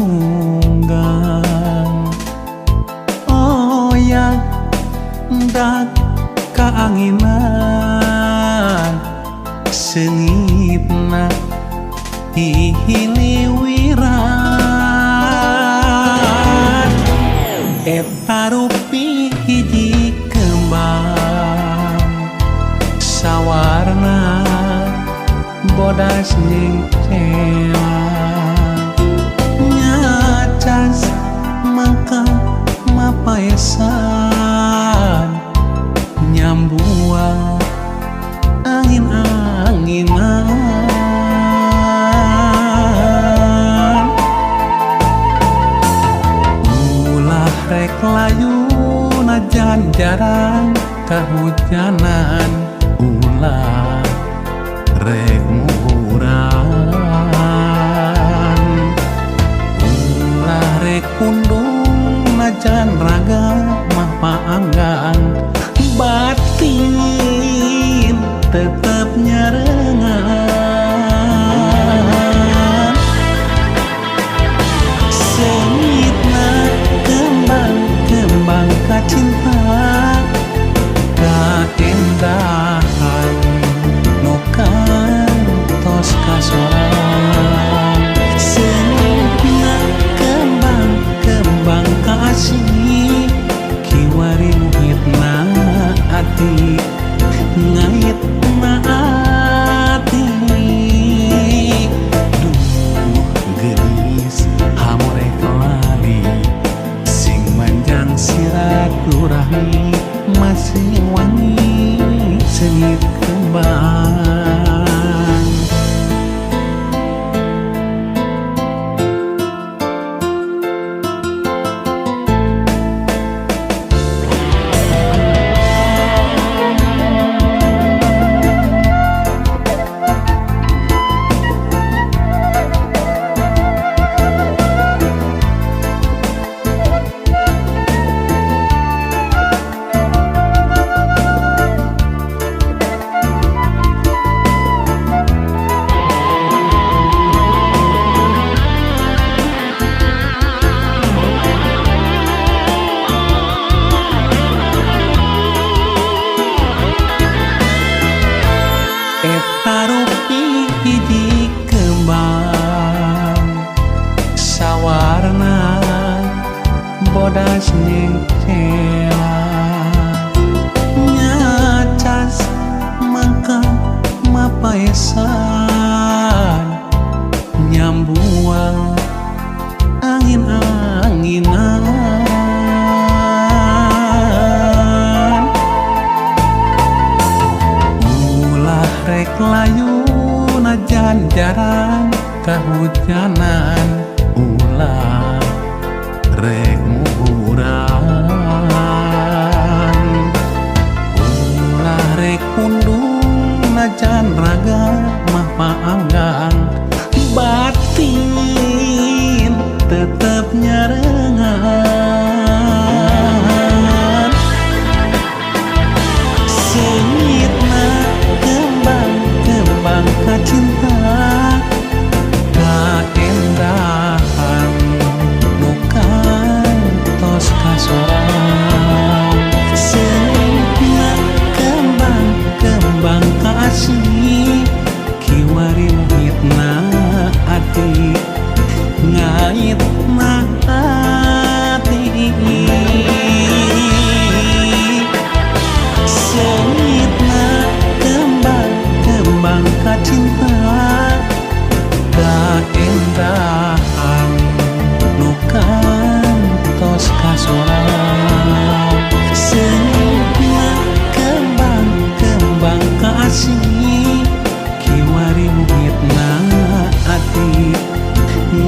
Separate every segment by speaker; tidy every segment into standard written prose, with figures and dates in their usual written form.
Speaker 1: manunggang oyak dak kaanginan sengitna hihiliwiran eta rupi hiji kembang sawarna bodas jeung cela nyacas mangka mapaesan nyambua angin-anginan ulah rek layu najan jarang kahujanan ulah rek muhuran ulah rek pundung najan raga mah paanggang batin tetap nyarengan sengitna kembang-kembang kacinta kaendahan nu kantos kasoran sengitna kembang-kembang kasih kiwari muhitna ati ngait maati duh gelis hamore kelali sing manjang silaturahmi masih wangi sengit kembang rupi hiji kembang sawarna bodas jeung cela nyacas mangka mapaesan nyambuang angin-anginan rek layu najan jarang kahujanan ulah rek muhuran ulah rek pundung najan raga mah paanggang batin tetep nyarengan sengitna kembang kacinta kaendahan nu kantos kasoran sengitna kembang kasih kiwari muhitna ati ngait ati sengitna kembang kacinta kaendahan nu kantos kasoran sengitna kembang kasih kiwari muhitna ati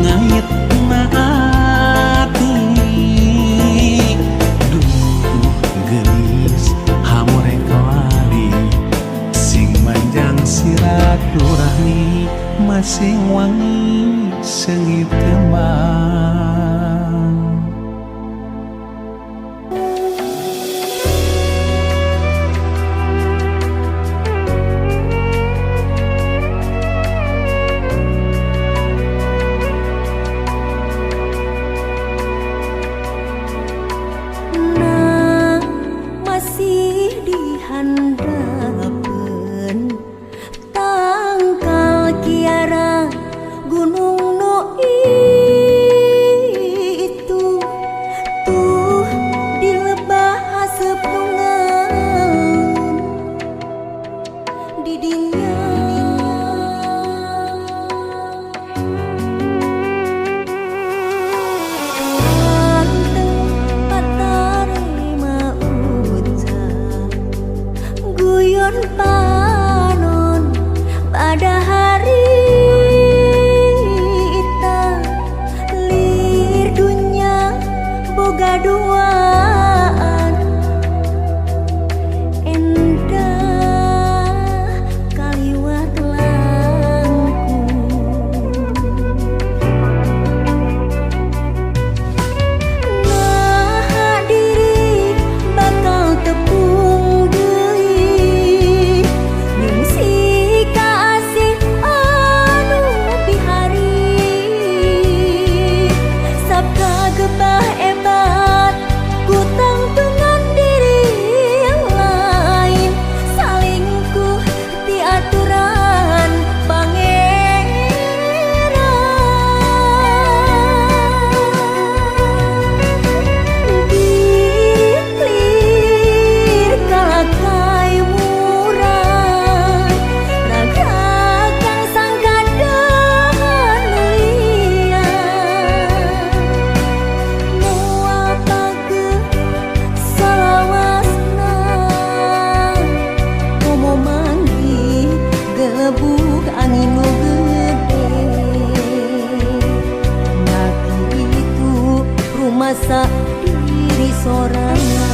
Speaker 1: ngait ati duh gelis hamore kelali sing manjang silaturahmi masing wangi sengit kembang
Speaker 2: masa diri sorangan.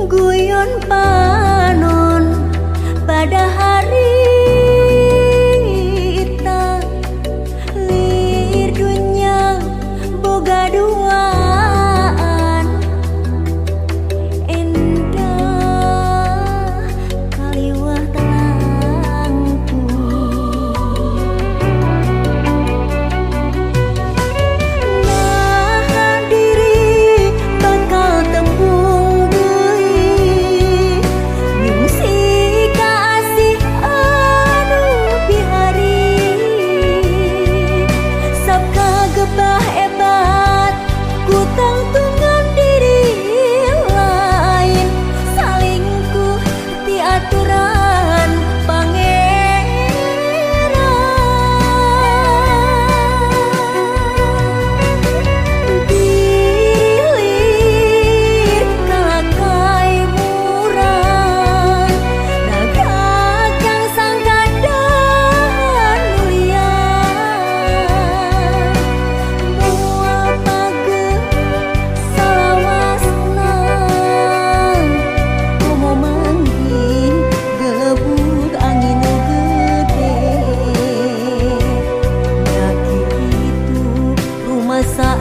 Speaker 2: Guyon panon pada hari ita lir dunya boga duaan endah kaliwah telangku nah diri bakal tembung masa